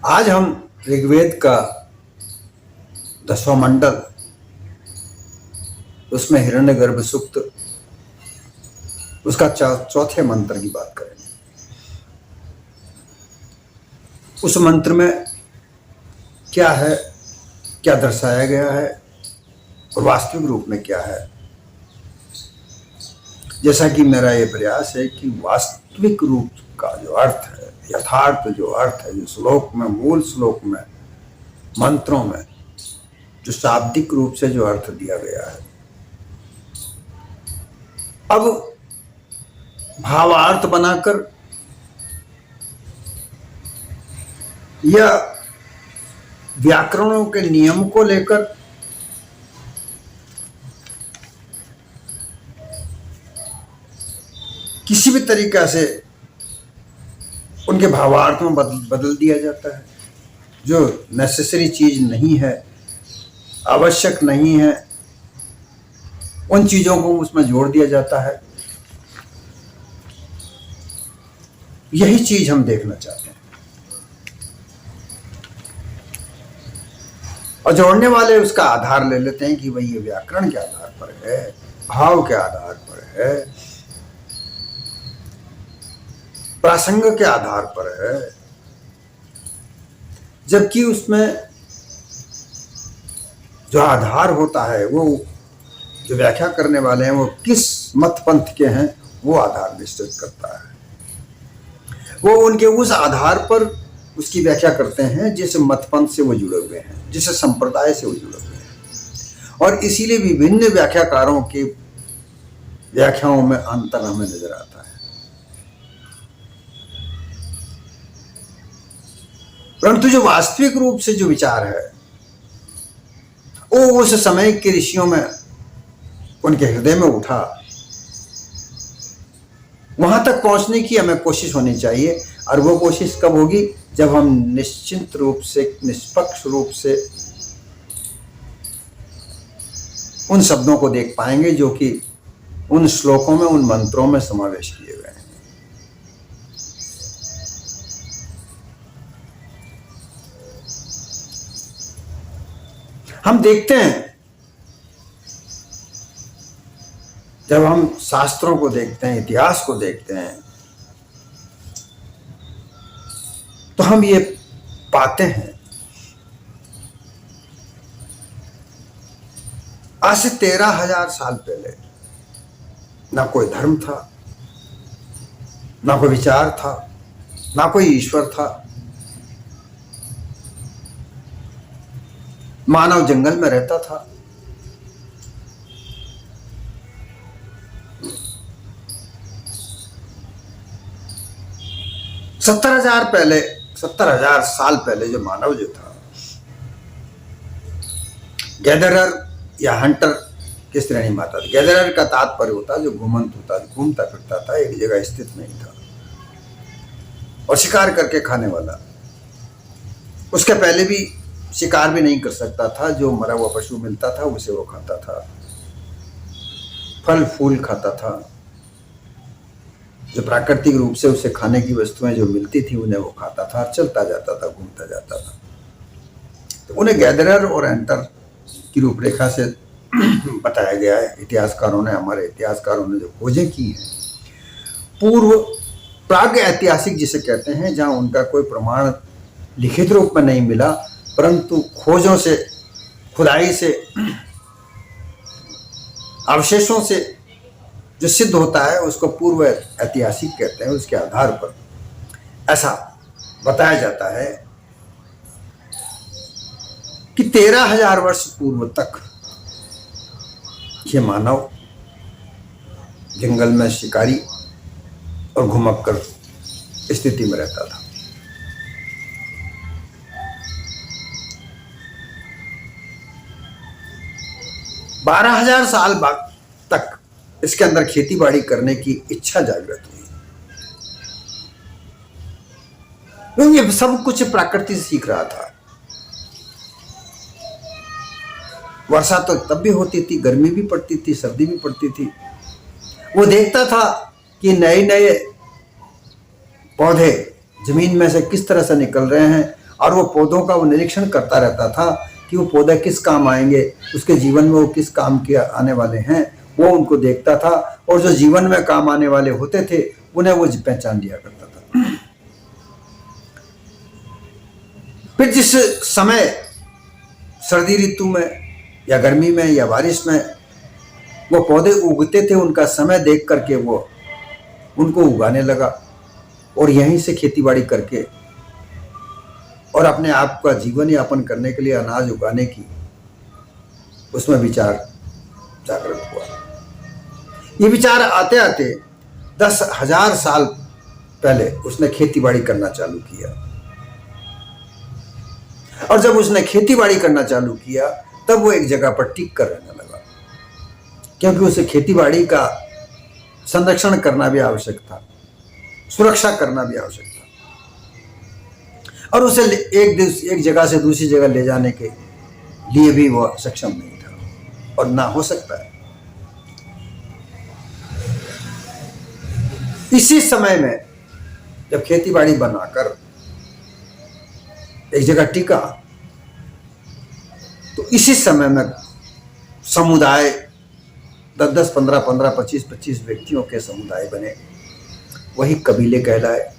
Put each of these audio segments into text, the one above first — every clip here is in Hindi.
आज हम ऋग्वेद का 10वां मंडल, उसमें हिरण्यगर्भ सूक्त, उसका चौथे मंत्र की बात करेंगे। उस मंत्र में क्या है, क्या दर्शाया गया है और वास्तविक रूप में क्या है। जैसा कि मेरा ये प्रयास है कि वास्तविक रूप का जो अर्थ है, यथार्थ जो अर्थ है, जो श्लोक में, मूल श्लोक में, मंत्रों में जो शाब्दिक रूप से जो अर्थ दिया गया है, अब भावार्थ बनाकर या व्याकरणों के नियम को लेकर किसी भी तरीका से उनके भावार्थ में बदल दिया जाता है। जो नेसेसरी चीज नहीं है, आवश्यक नहीं है, उन चीजों को उसमें जोड़ दिया जाता है। यही चीज हम देखना चाहते हैं। और जोड़ने वाले उसका आधार ले लेते हैं कि भाई ये व्याकरण के आधार पर है, भाव के आधार पर है, प्रासंग के आधार पर है, जबकि उसमें जो आधार होता है, वो जो व्याख्या करने वाले हैं वो किस मत पंथ के हैं, वो आधार निश्चित करता है। वो उनके उस आधार पर उसकी व्याख्या करते हैं जिस मत पंथ से वो जुड़े हुए हैं, जिस संप्रदाय से वो जुड़े हुए हैं। और इसीलिए विभिन्न व्याख्याकारों की व्याख्याओं में अंतर हमें नजर आता है। परंतु जो वास्तविक रूप से जो विचार है, वो उस समय के ऋषियों में, उनके हृदय में उठा। वहां तक पहुंचने की हमें कोशिश होनी चाहिए। और वो कोशिश कब होगी? जब हम निश्चित रूप से, निष्पक्ष रूप से उन शब्दों को देख पाएंगे जो कि उन श्लोकों में, उन मंत्रों में समावेश किए गए हैं। हम देखते हैं, जब हम शास्त्रों को देखते हैं, इतिहास को देखते हैं, तो हम ये पाते हैं, आज से 13,000 साल पहले ना कोई धर्म था, ना कोई विचार था, ना कोई ईश्वर था। मानव जंगल में रहता था। सत्तर हजार साल पहले जो मानव जो था, गैदरर या हंटर की श्रेणी में आता था। गैदरर का तात्पर्य होता जो घूमंत होता, घूमता फिरता था, एक जगह स्थित नहीं था, और शिकार करके खाने वाला। उसके पहले भी शिकार भी नहीं कर सकता था। जो मरा हुआ पशु मिलता था उसे वो खाता था, फल फूल खाता था। जो प्राकृतिक रूप से उसे खाने की वस्तुएं जो मिलती थी उन्हें वो खाता था, चलता जाता था, घूमता जाता था। तो उन्हें गैदरर और हंटर की रूपरेखा से बताया गया है। इतिहासकारों ने, हमारे इतिहासकारों ने जो खोजें की हैं, पूर्व प्राग ऐतिहासिक जिसे कहते हैं, जहां उनका कोई प्रमाण लिखित रूप में नहीं मिला, परंतु खोजों से, खुदाई से, अवशेषों से जो सिद्ध होता है उसको पूर्व ऐतिहासिक कहते हैं। उसके आधार पर ऐसा बताया जाता है कि 13,000 वर्ष पूर्व तक ये मानव जंगल में शिकारी और घुमक्कर स्थिति में रहता था। 12,000 साल बाद तक इसके अंदर खेती बाड़ी करने की इच्छा जागृत हुई, क्योंकि सब कुछ प्रकृति से सीख रहा था। वर्षा तो तब भी होती थी, गर्मी भी पड़ती थी, सर्दी भी पड़ती थी। वो देखता था कि नए नए पौधे जमीन में से किस तरह से निकल रहे हैं और वो पौधों का वो निरीक्षण करता रहता था कि वो पौधे किस काम आएंगे, उसके जीवन में वो किस काम के आने वाले हैं, वो उनको देखता था और जो जीवन में काम आने वाले होते थे उन्हें वो पहचान लिया करता था। फिर जिस समय सर्दी ऋतु में या गर्मी में या बारिश में वो पौधे उगते थे, उनका समय देख करके वो उनको उगाने लगा और यहीं से खेतीबाड़ी करके और अपने आप का जीवन यापन करने के लिए अनाज उगाने की उसमें विचार जागृत हुआ। ये विचार आते आते 10,000 साल पहले उसने खेतीबाड़ी करना चालू किया और जब उसने खेतीबाड़ी करना चालू किया तब वो एक जगह पर टिक कर रहने लगा, क्योंकि उसे खेतीबाड़ी का संरक्षण करना भी आवश्यक था, सुरक्षा करना भी आवश्यक था और उसे एक जगह से दूसरी जगह ले जाने के लिए भी वो सक्षम नहीं था और ना हो सकता है। इसी समय में जब खेतीबाड़ी बनाकर एक जगह टिका तो इसी समय में समुदाय 10-10, 15-15, 25-25 व्यक्तियों के समुदाय बने, वही कबीले कहलाए।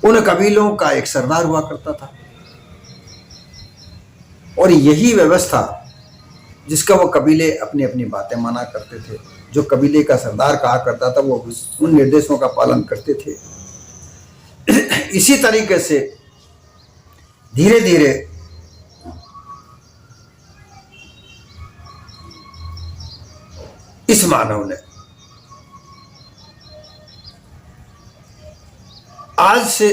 उन कबीलों का एक सरदार हुआ करता था और यही व्यवस्था जिसका वो कबीले अपनी अपनी बातें माना करते थे, जो कबीले का सरदार कहा करता था वो उन निर्देशों का पालन करते थे। इसी तरीके से धीरे धीरे इस मानव ने आज से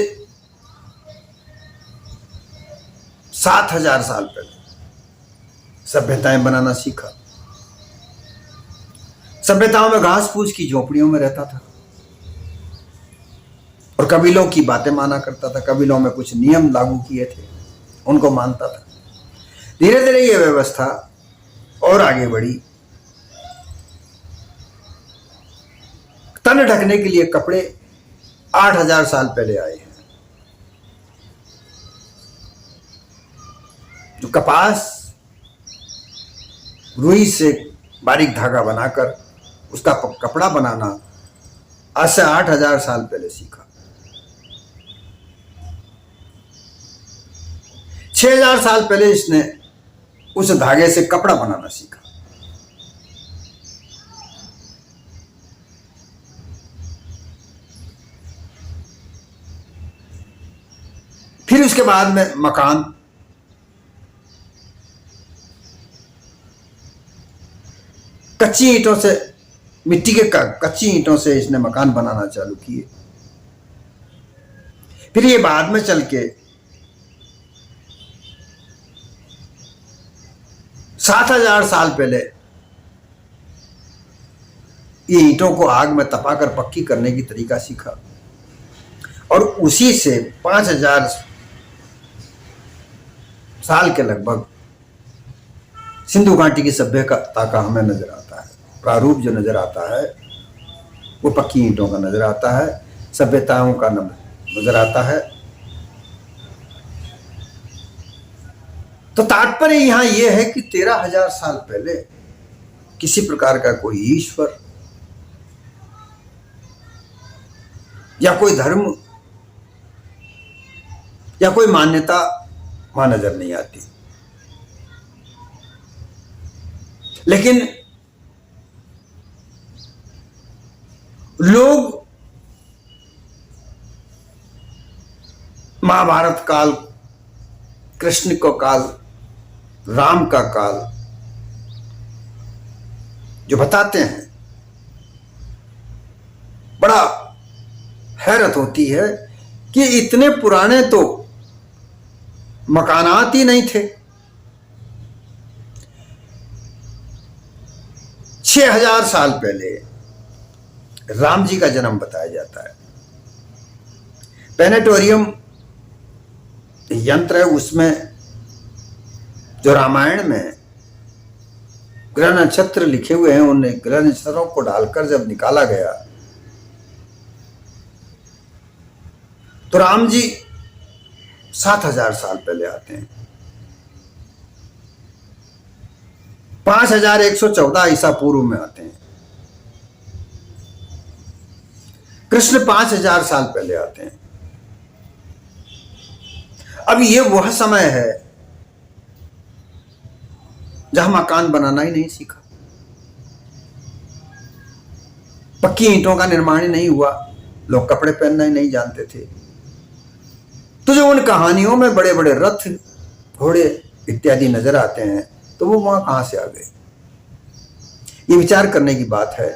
7,000 साल पहले सभ्यताएं बनाना सीखा। सभ्यताओं में घास फूस की झोपड़ियों में रहता था और कबीलों की बातें माना करता था, कबीलों में कुछ नियम लागू किए थे, उनको मानता था। धीरे धीरे ये व्यवस्था और आगे बढ़ी। तन ढकने के लिए कपड़े 8,000 साल पहले आए हैं। जो कपास रुई से बारीक धागा बनाकर उसका कपड़ा बनाना आज से 8,000 साल पहले सीखा। 6,000 साल पहले इसने उस धागे से कपड़ा बनाना सीखा। फिर उसके बाद में मकान, कच्ची ईंटों से, मिट्टी के कच्ची ईंटों से इसने मकान बनाना चालू किए। फिर ये बाद में चल के 7,000 साल पहले ये ईंटों को आग में तपाकर पक्की करने की तरीका सीखा और उसी से 5,000 साल के लगभग सिंधु घाटी की सभ्यता का हमें नजर आता है। प्रारूप जो नजर आता है वो पक्की ईंटों का नजर आता है, सभ्यताओं का नजर आता है। तो तात्पर्य यहां यह है कि 13,000 साल पहले किसी प्रकार का कोई ईश्वर या कोई धर्म या कोई मान्यता वहां नजर नहीं आती, लेकिन लोग महाभारत काल, कृष्ण का काल, राम का काल जो बताते हैं, बड़ा हैरत होती है कि इतने पुराने तो मकानात ही नहीं थे। 6,000 साल पहले राम जी का जन्म बताया जाता है। प्लेनेटोरियम यंत्र है, उसमें जो रामायण में ग्रह नक्षत्र लिखे हुए हैं, उन ग्रह नक्षत्रों को डालकर जब निकाला गया तो राम जी 7,000 साल पहले आते हैं। 5,114 ईसा पूर्व में आते हैं। कृष्ण 5,000 साल पहले आते हैं। अब ये वह समय है जहां मकान बनाना ही नहीं सीखा, पक्की ईंटों का निर्माण ही नहीं हुआ, लोग कपड़े पहनना ही नहीं जानते थे। तो जो उन कहानियों में बड़े बड़े रथ, घोड़े इत्यादि नजर आते हैं, तो वो वहां कहां से आ गए? ये विचार करने की बात है।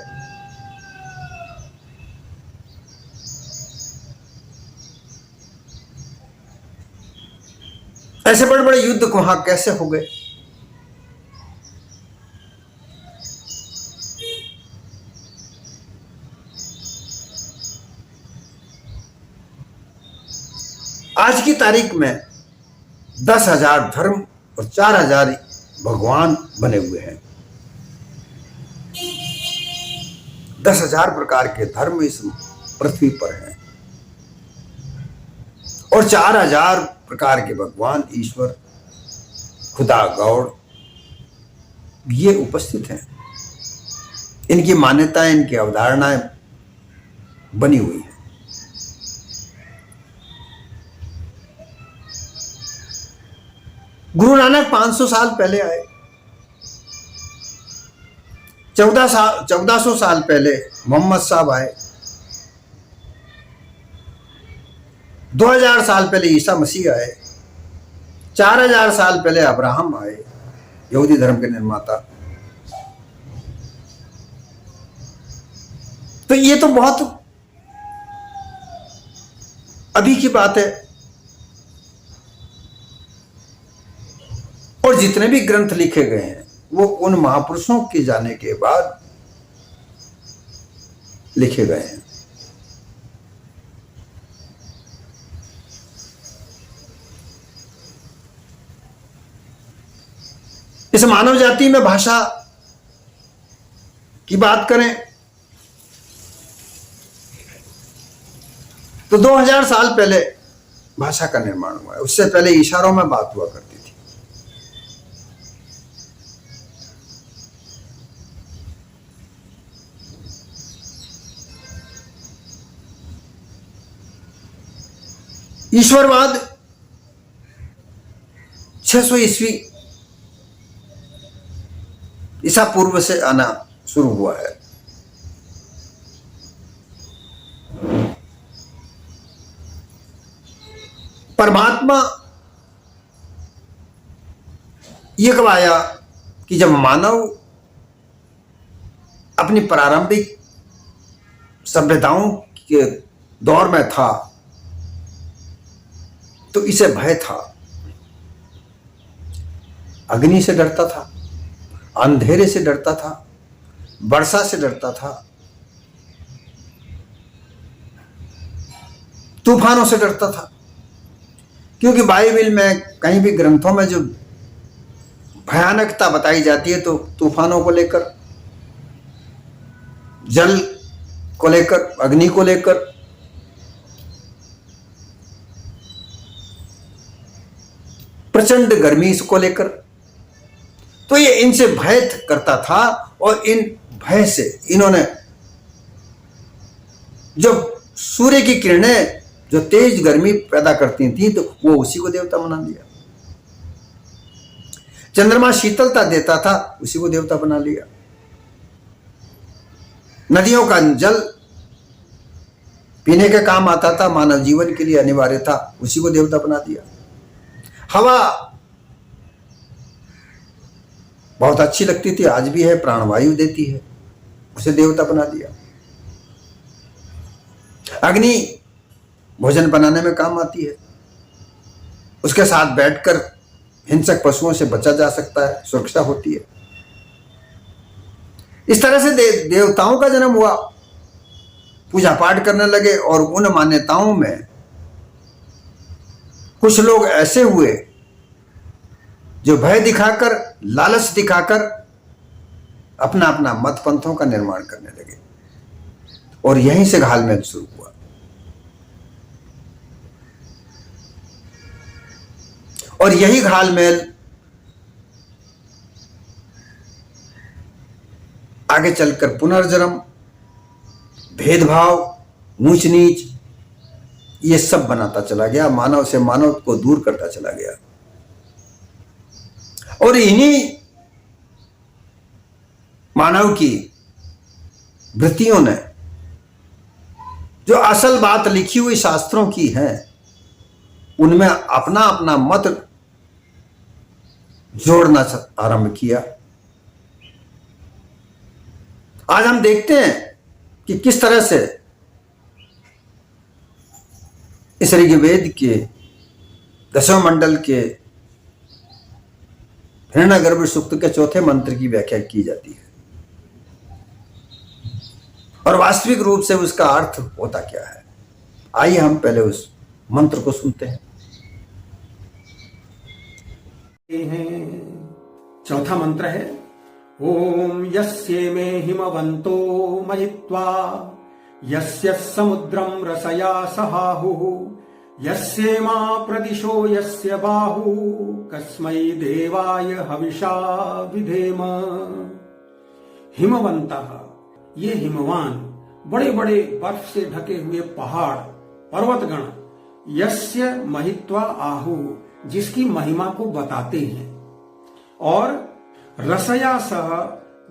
ऐसे बड़े बड़े युद्ध वहां कैसे हो गए? आज की तारीख में 10,000 धर्म और 4,000 भगवान बने हुए हैं। 10,000 प्रकार के धर्म इस पृथ्वी पर हैं और 4,000 प्रकार के भगवान, ईश्वर, खुदा, गॉड, ये उपस्थित हैं। इनकी मान्यताएं, इनकी अवधारणाएं बनी हुई हैं। गुरु नानक 500 साल पहले आए। 1400 साल पहले मोहम्मद साहब आए। 2000 साल पहले ईसा मसीह आए। 4000 साल पहले अब्राहम आए, यहूदी धर्म के निर्माता। तो ये तो बहुत अभी की बात है। और जितने भी ग्रंथ लिखे गए हैं वो उन महापुरुषों के जाने के बाद लिखे गए हैं। इस मानव जाति में भाषा की बात करें तो 2000 साल पहले भाषा का निर्माण हुआ है। उससे पहले इशारों में बात हुआ करती थी। ईश्वरवाद 600 ईस्वी ईसा पूर्व से आना शुरू हुआ है। परमात्मा ये कब आया कि जब मानव अपनी प्रारंभिक सभ्यताओं के दौर में था तो इसे भय था। अग्नि से डरता था, अंधेरे से डरता था, वर्षा से डरता था, तूफानों से डरता था। क्योंकि बाइबल में कहीं भी ग्रंथों में जो भयानकता बताई जाती है तो तूफानों को लेकर, जल को लेकर, अग्नि को लेकर, प्रचंड गर्मी को लेकर, तो ये इनसे भय करता था। और इन भय से इन्होंने जो सूर्य की किरणें जो तेज गर्मी पैदा करती थी तो वो उसी को देवता बना लिया। चंद्रमा शीतलता देता था, उसी को देवता बना लिया। नदियों का जल पीने के काम आता था, मानव जीवन के लिए अनिवार्य था, उसी को देवता बना दिया। हवा बहुत अच्छी लगती थी, आज भी है, प्राणवायु देती है, उसे देवता बना दिया। अग्नि भोजन बनाने में काम आती है, उसके साथ बैठकर हिंसक पशुओं से बचा जा सकता है, सुरक्षा होती है। इस तरह से देवताओं का जन्म हुआ, पूजा पाठ करने लगे। और उन मान्यताओं में कुछ लोग ऐसे हुए जो भय दिखाकर, लालच दिखाकर अपना अपना मत पंथों का निर्माण करने लगे और यहीं से घालमेल शुरू हुआ। और यही घालमेल आगे चलकर पुनर्जन्म, भेदभाव, ऊंच नीच, ये सब बनाता चला गया, मानव से मानव को दूर करता चला गया। और इन्हीं मानव की वृत्तियों ने जो असल बात लिखी हुई शास्त्रों की है, उनमें अपना अपना मत जोड़ना आरंभ किया। आज हम देखते हैं कि किस तरह से इस ऋग्वेद के 10वें मंडल के हिरण्यगर्भ सूक्त के 4थे मंत्र की व्याख्या की जाती है और वास्तविक रूप से उसका अर्थ होता क्या है। आइए हम पहले उस मंत्र को सुनते हैं। चौथा मंत्र है, ओम यस्य मे हिमवंतो महित्वा यस्य समुद्रम रसया सहाहुः यस्येमा प्रदिशो यस्य बाहु कस्मै देवाय हविषा विधेम। हिमवंतः, ये हिमवान बड़े बड़े बर्फ से ढके हुए पहाड़ पर्वतगण, यस्य महित्वा आहु, जिसकी महिमा को बताते हैं, और रसया सह,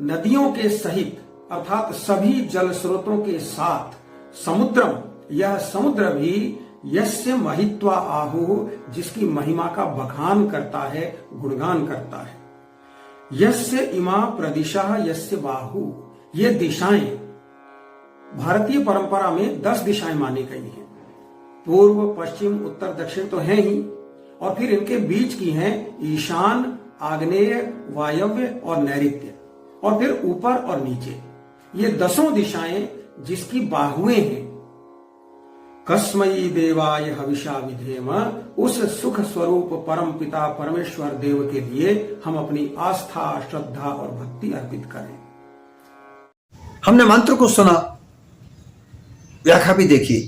नदियों के सहित अर्थात सभी जल स्रोतों के साथ, समुद्रम, यह समुद्र भी, यस्य महित्वा आहु, जिसकी महिमा का बखान करता है, गुणगान करता है। यस्य इमा प्रदिशा यस्य बाहु, ये दिशाएं भारतीय परंपरा में 10 दिशाएं मानी गई हैं। पूर्व, पश्चिम, उत्तर, दक्षिण तो है ही, और फिर इनके बीच की हैं ईशान, आग्नेय, वायव्य और नैऋत्य, और फिर ऊपर और नीचे। ये 10 दिशाएं जिसकी बाहुएं हैं। कस्मई देवाय हविषा विधेम, उस सुख स्वरूप परम पिता परमेश्वर देव के लिए हम अपनी आस्था, श्रद्धा और भक्ति अर्पित करें। हमने मंत्र को सुना, व्याख्या भी देखी,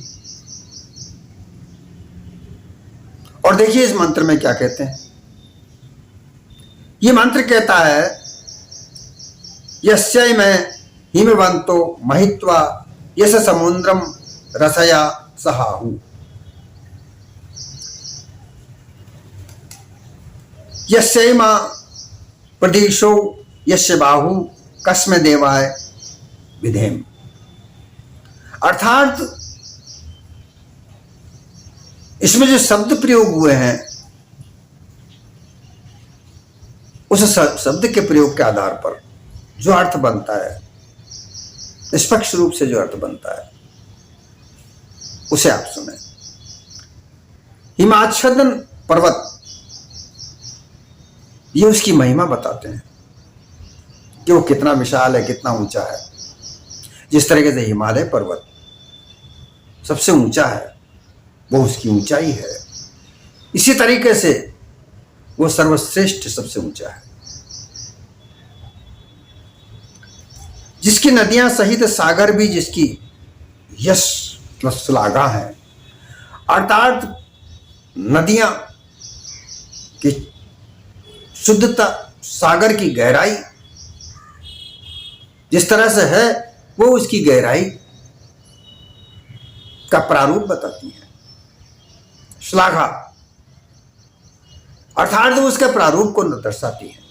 और देखिए इस मंत्र में क्या कहते हैं। ये मंत्र कहता है, यस्यै में हिमवंतो महित्वा यस समुद्रम रसया सहाहु। यस्यैमा प्रदिशो यस्य बाहु कस्मै देवाय विधेम। अर्थात इसमें जो शब्द प्रयोग हुए हैं, उस शब्द के प्रयोग के आधार पर जो अर्थ बनता है, निष्पक्ष रूप से जो अर्थ बनता है, उसे आप सुने। हिमाच्छादन पर्वत, ये उसकी महिमा बताते हैं कि वो कितना विशाल है, कितना ऊंचा है। जिस तरीके से हिमालय पर्वत सबसे ऊंचा है, वो उसकी ऊंचाई है, इसी तरीके से वो सर्वश्रेष्ठ सबसे ऊंचा है। जिसकी नदियां सहित सागर भी जिसकी यश श्लाघा है, अर्थात नदियां की शुद्धता, सागर की गहराई जिस तरह से है, वो उसकी गहराई का प्रारूप बताती है। श्लाघा अर्थात उसके प्रारूप को दर्शाती है।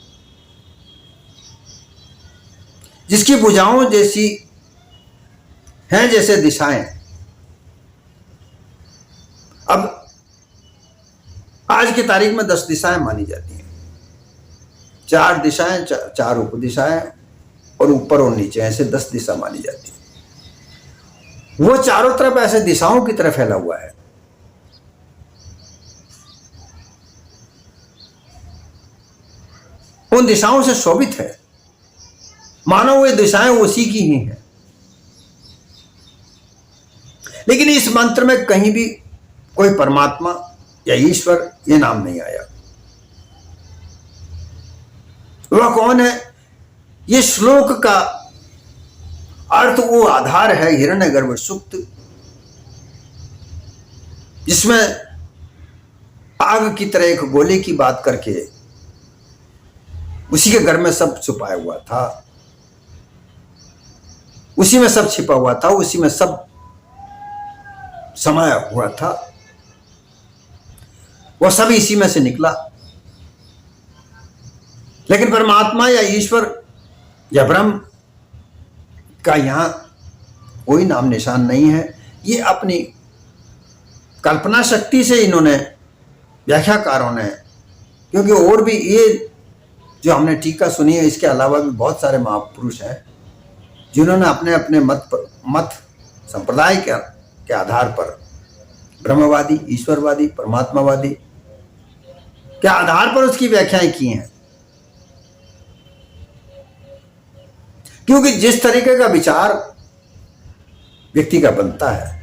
जिसकी भुजाओं जैसी हैं जैसे दिशाएं। अब आज की तारीख में 10 दिशाएं मानी जाती हैं। 4 दिशाएं, 4 उपदिशाएं और ऊपर और नीचे, ऐसे 10 दिशा मानी जाती है। वो चारों तरफ ऐसे दिशाओं की तरफ फैला हुआ है। उन दिशाओं से शोभित है, मानो वे दिशाएं उसी की ही हैं। लेकिन इस मंत्र में कहीं भी कोई परमात्मा या ईश्वर ये नाम नहीं आया। वह कौन है? ये श्लोक का अर्थ वो आधार है हिरण्यगर्भ सूक्त, जिसमें आग की तरह एक गोले की बात करके उसी के घर में सब छुपाया हुआ था, उसी में सब छिपा हुआ था, उसी में सब समाया हुआ था, वो सब इसी में से निकला। लेकिन परमात्मा या ईश्वर या ब्रह्म का यहां कोई नाम निशान नहीं है। ये अपनी कल्पना शक्ति से इन्होंने, व्याख्याकारों ने, क्योंकि और भी ये जो हमने टीका सुनी है, इसके अलावा भी बहुत सारे महापुरुष हैं जिन्होंने अपने अपने मत संप्रदाय के आधार पर, ब्रह्मवादी, ईश्वरवादी, परमात्मावादी के आधार पर उसकी व्याख्याएं की हैं। क्योंकि जिस तरीके का विचार व्यक्ति का बनता है,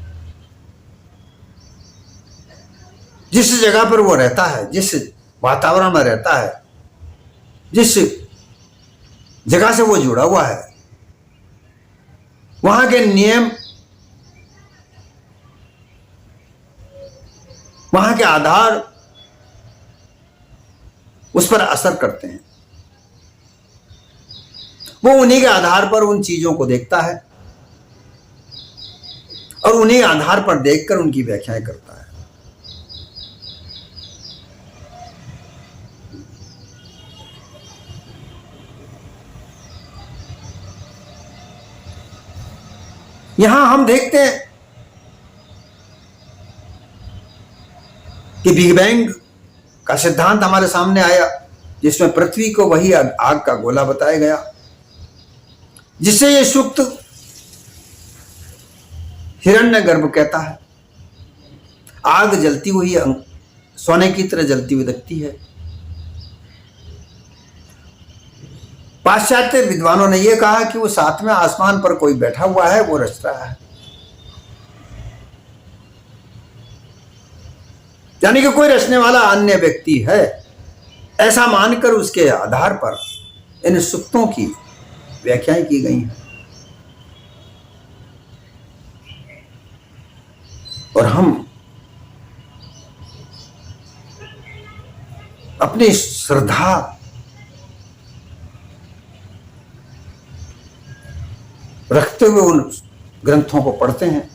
जिस जगह पर वो रहता है, जिस वातावरण में रहता है, जिस जगह से वो जुड़ा हुआ है, वहां के नियम, वहां के आधार उस पर असर करते हैं। वो उन्हीं के आधार पर उन चीजों को देखता है और उन्हीं आधार पर देखकर उनकी व्याख्याएं करता है। यहां हम देखते हैं कि बिग बैंग का सिद्धांत हमारे सामने आया, जिसमें पृथ्वी को वही आग का गोला बताया गया, जिसे ये सूक्त हिरण्यगर्भ कहता है। आग जलती हुई सोने की तरह जलती हुई दिखती है। पाश्चात्य विद्वानों ने यह कहा कि वो सातवें आसमान पर कोई बैठा हुआ है, वो रच रहा है, यानी कि कोई रचने वाला अन्य व्यक्ति है। ऐसा मानकर उसके आधार पर इन सूक्तों की व्याख्याएं की गई हैं। और हम अपनी श्रद्धा रखते हुए उन ग्रंथों को पढ़ते हैं।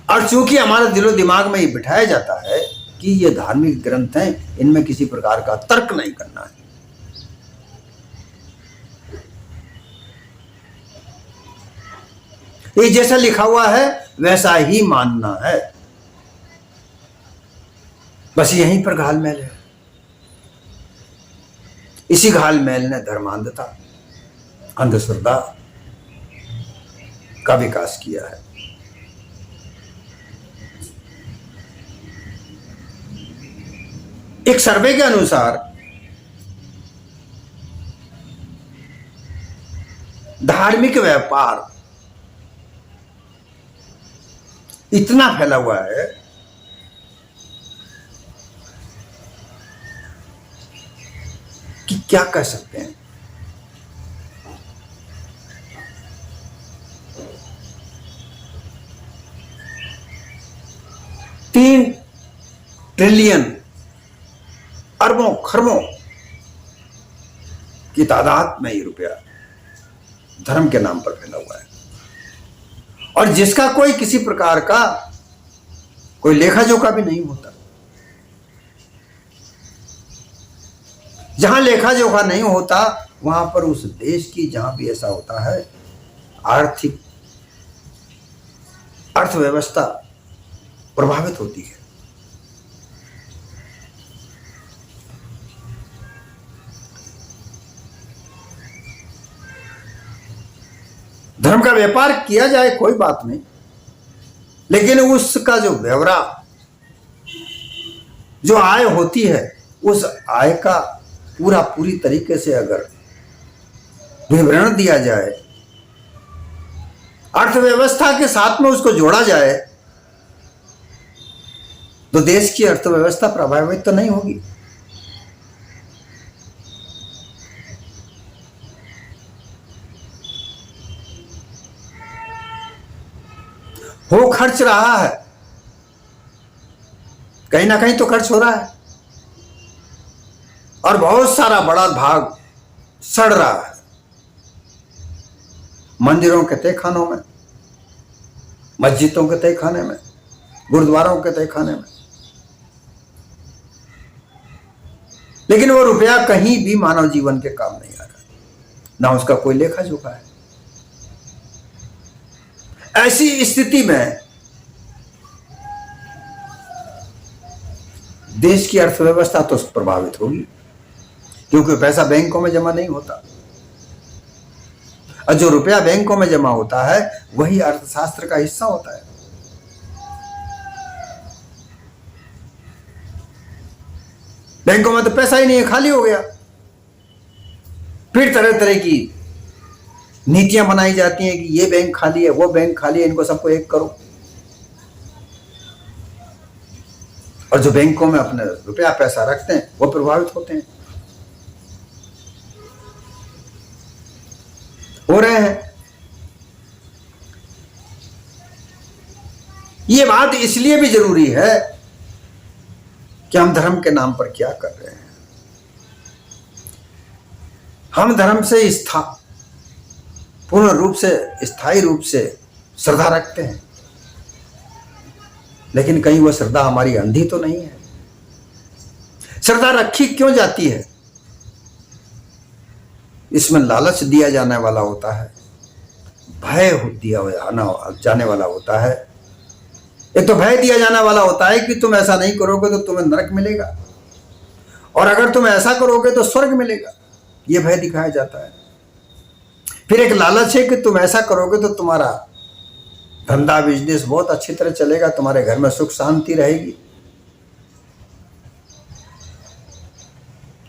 और चूंकि हमारे दिलो दिमाग में ये बिठाया जाता है कि ये धार्मिक ग्रंथ हैं, इनमें किसी प्रकार का तर्क नहीं करना है। ये जैसा लिखा हुआ है वैसा ही मानना है। बस यहीं पर घालमेल है। इसी घालमेल ने धर्मांधता, अंधश्रद्धा का विकास किया है। एक सर्वे के अनुसार धार्मिक व्यापार इतना फैला हुआ है कि क्या कह सकते हैं। $3 ट्रिलियन, अरबों खरबों की तादाद में ये रुपया धर्म के नाम पर फैला हुआ है, और जिसका कोई किसी प्रकार का कोई लेखा जोखा भी नहीं होता। जहां लेखा जोखा नहीं होता वहां पर उस देश की, जहां भी ऐसा होता है, आर्थिक अर्थव्यवस्था प्रभावित होती है। धर्म का व्यापार किया जाए कोई बात नहीं, लेकिन उसका जो व्यवरा, जो आय होती है, उस आय का पूरी तरीके से अगर विवरण दिया जाए, अर्थव्यवस्था के साथ में उसको जोड़ा जाए, तो देश की अर्थव्यवस्था प्रभावित तो नहीं होगी। हो खर्च रहा है, कहीं ना कहीं तो खर्च हो रहा है, और बहुत सारा बड़ा भाग सड़ रहा है मंदिरों के तहखानों में, मस्जिदों के तहखाने में, गुरुद्वारों के तहखाने में। लेकिन वो रुपया कहीं भी मानव जीवन के काम नहीं आ रहा, ना उसका कोई लेखा जोखा है। ऐसी स्थिति में देश की अर्थव्यवस्था तो प्रभावित होगी, क्योंकि पैसा बैंकों में जमा नहीं होता, और जो रुपया बैंकों में जमा होता है वही अर्थशास्त्र का हिस्सा होता है। बैंकों में तो पैसा ही नहीं है, खाली हो गया। फिर तरह तरह की नीतियां बनाई जाती हैं कि ये बैंक खाली है, वो बैंक खाली है, इनको सबको एक करो। और जो बैंकों में अपने रुपया पैसा रखते हैं वो प्रभावित होते हैं, हो रहे हैं। ये बात इसलिए भी जरूरी है कि हम धर्म के नाम पर क्या कर रहे हैं। हम धर्म से पूर्ण रूप से, स्थायी रूप से श्रद्धा रखते हैं, लेकिन कहीं वो श्रद्धा हमारी अंधी तो नहीं है। श्रद्धा रखी क्यों जाती है? इसमें लालच दिया जाने वाला होता है, भय दिया जाने वाला होता है। एक तो भय दिया जाने वाला होता है कि तुम ऐसा नहीं करोगे तो तुम्हें नरक मिलेगा, और अगर तुम ऐसा करोगे तो स्वर्ग मिलेगा, यह भय दिखाया जाता है। फिर एक लालच है कि तुम ऐसा करोगे तो तुम्हारा धंधा बिजनेस बहुत अच्छी तरह चलेगा, तुम्हारे घर में सुख शांति रहेगी,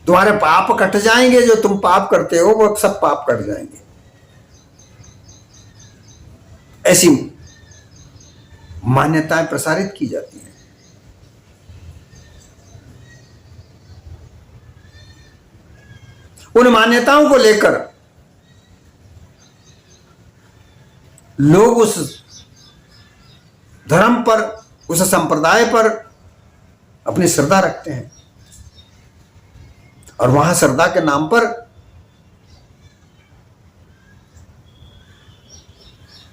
तुम्हारे पाप कट जाएंगे, जो तुम पाप करते हो वो सब पाप कट जाएंगे। ऐसी मान्यताएं प्रसारित की जाती हैं। उन मान्यताओं को लेकर लोग उस धर्म पर, उस संप्रदाय पर अपनी श्रद्धा रखते हैं, और वहां श्रद्धा के नाम पर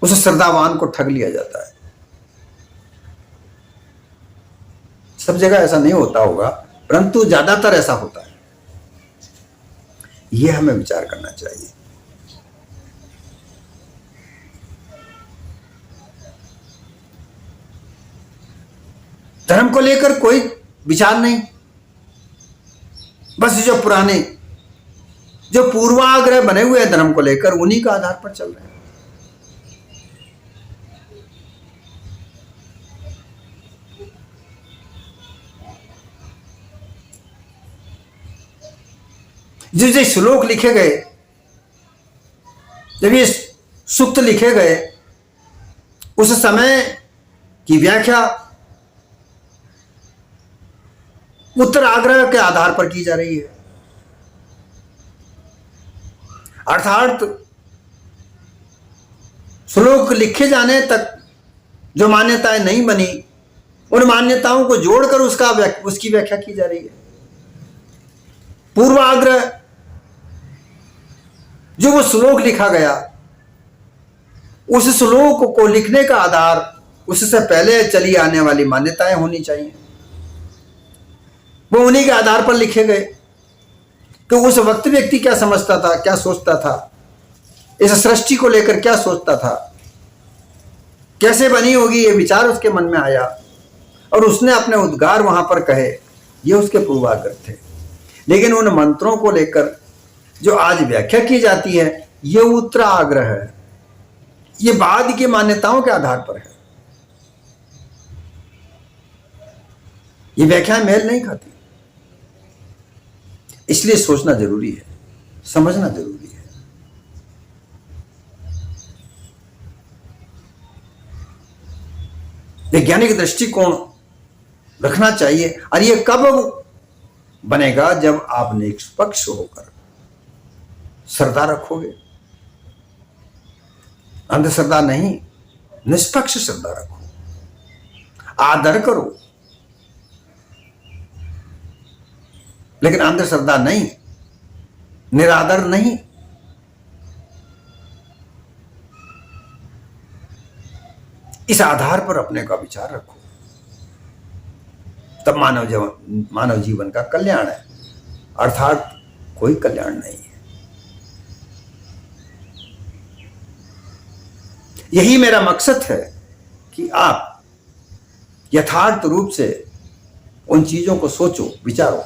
उस श्रद्धावान को ठग लिया जाता है। सब जगह ऐसा नहीं होता होगा, परंतु ज्यादातर ऐसा होता है। यह हमें विचार करना चाहिए। धर्म को लेकर कोई विचार नहीं, बस जो पुराने, जो पूर्वाग्रह बने हुए हैं धर्म को लेकर, उन्हीं का आधार पर चल रहे हैं। जो श्लोक लिखे गए, जब ये सूक्त लिखे गए, उस समय की व्याख्या उत्तराग्रह के आधार पर की जा रही है। अर्थात श्लोक लिखे जाने तक जो मान्यताएं नहीं बनी, उन मान्यताओं को जोड़कर उसकी व्याख्या की जा रही है। पूर्वाग्रह, जो वो श्लोक लिखा गया, उस श्लोक को लिखने का आधार उससे पहले चली आने वाली मान्यताएं होनी चाहिए। वो उन्हीं के आधार पर लिखे गए कि उस वक्त व्यक्ति क्या समझता था, क्या सोचता था, इस सृष्टि को लेकर क्या सोचता था, कैसे बनी होगी, ये विचार उसके मन में आया और उसने अपने उद्गार वहां पर कहे। ये उसके पूर्वाग्रह थे। लेकिन उन मंत्रों को लेकर जो आज व्याख्या की जाती है, ये उत्तराग्रह है, ये बाद की मान्यताओं के आधार पर है। ये व्याख्या मेल नहीं खाती। इसलिए सोचना जरूरी है, समझना जरूरी है। वैज्ञानिक दृष्टिकोण रखना चाहिए, और ये कब बनेगा? जब आप निष्पक्ष होकर श्रद्धा रखोगे। अंधश्रद्धा नहीं, निष्पक्ष श्रद्धा रखो, आदर करो, लेकिन अंधश्रद्धा नहीं, निरादर नहीं। इस आधार पर अपने का विचार रखो, तब मानव जीवन का कल्याण है, अर्थात कोई कल्याण नहीं है। यही मेरा मकसद है कि आप यथार्थ रूप से उन चीजों को सोचो, विचारो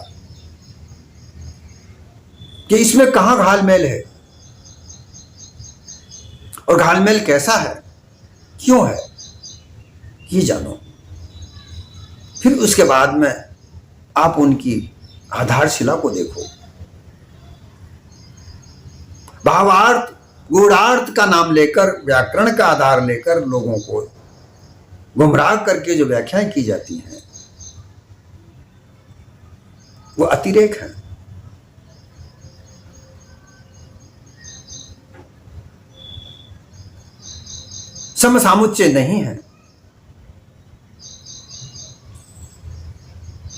कि इसमें कहां घालमेल है और घालमेल कैसा है, क्यों है, ये जानो। फिर उसके बाद में आप उनकी आधारशिला को देखो। भावार्थ गूढ़ार्थ का नाम लेकर, व्याकरण का आधार लेकर लोगों को गुमराह करके जो व्याख्याएं की जाती हैं वो अतिरेक है। समसामुच्चय नहीं है।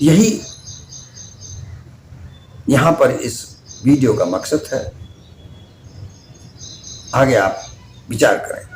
यही यहां पर इस वीडियो का मकसद है। आगे आप विचार करें।